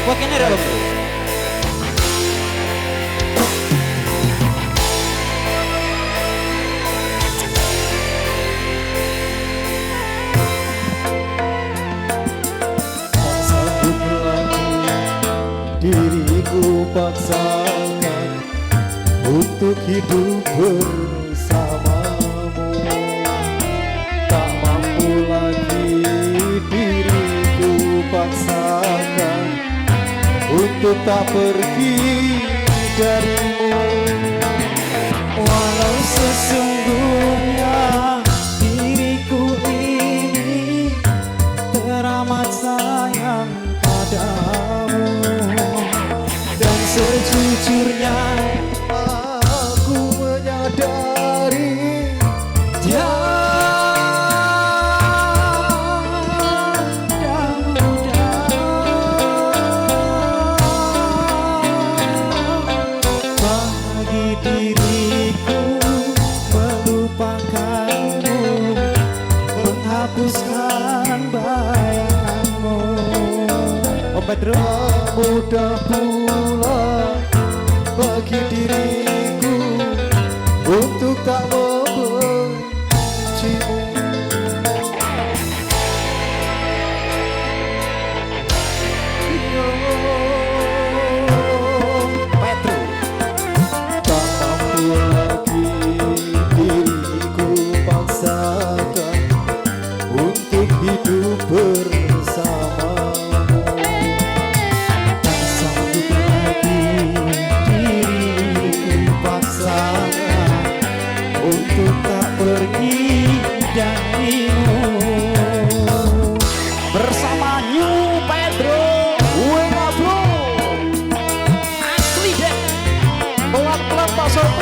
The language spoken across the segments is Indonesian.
Wah kene ada bro. Diriku paksakan untuk hidup bersamamu. Tak mampu lagi diriku paksakan untuk tak pergi darimu. Walau sesungguhnya diriku ini teramat sayang padamu, dan sejujurnya aku menyadari tiada mudah bagi diriku melupakanmu, menghapuskan bayanganmu. Oh Pedro, mudah pula bagi diriku untuk tak membencimu. Pedro, Tak mampu lagi diriku paksakan untuk hidup bersamamu. tak sanggup lagi diriku paksakan untuk tak pergi darimu. Bersama New Pedro, Wena Bro, asli deh, pelan-pelan Pak Sopo.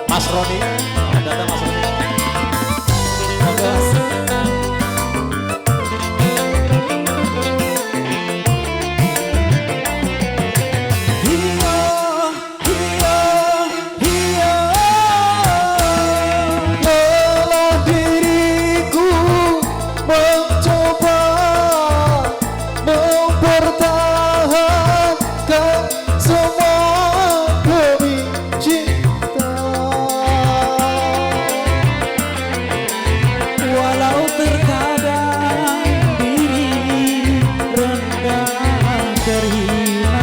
Mas Roni, ada Mas Roni. Oke, Mas. Lelah diriku mencoba mempertahankan semua demi cinta. Walau terkadang diri rendah terhina,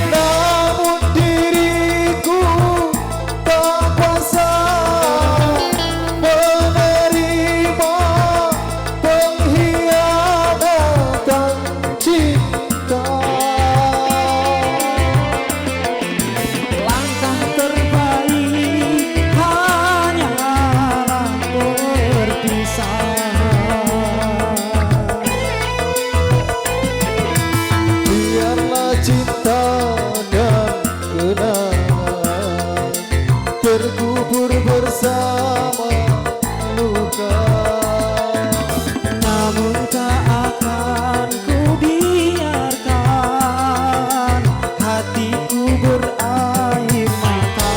Namun diriku tak kuasa menerima pengkhianatan cinta. langkah terbaik hanyalah berpisah. Biarlah cinta dan kenangan terkubur bersama luka. Namun tak akan ku biarkan hatiku berair mata.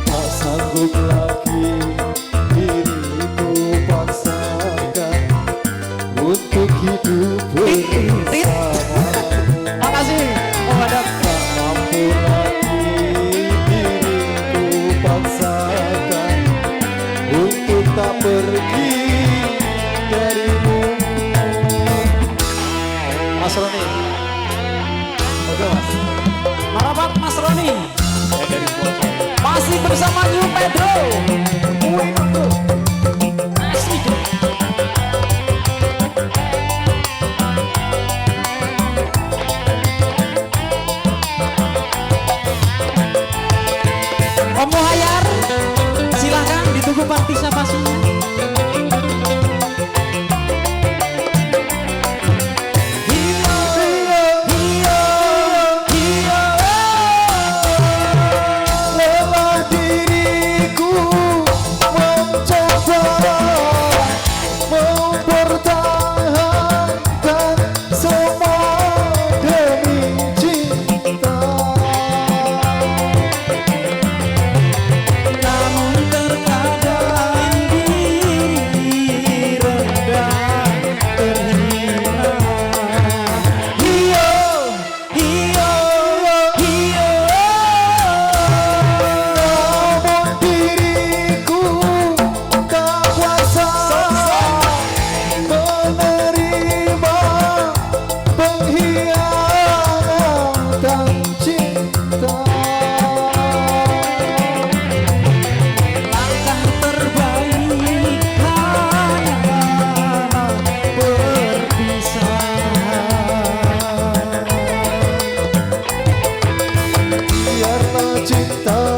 Tak sanggup lagi diriku paksakan untuk hidup bersama. Makasih, Om Adam. Tak mampu lagi diriku paksakan untuk tak pergi darimu. Mas Roni. Oke Mas. Marapat Mas Roni. Masih bersama New Pedro. Wena Bro. Asli deh. Om Muhayyar, silahkan ditunggu partisipasinya. cinta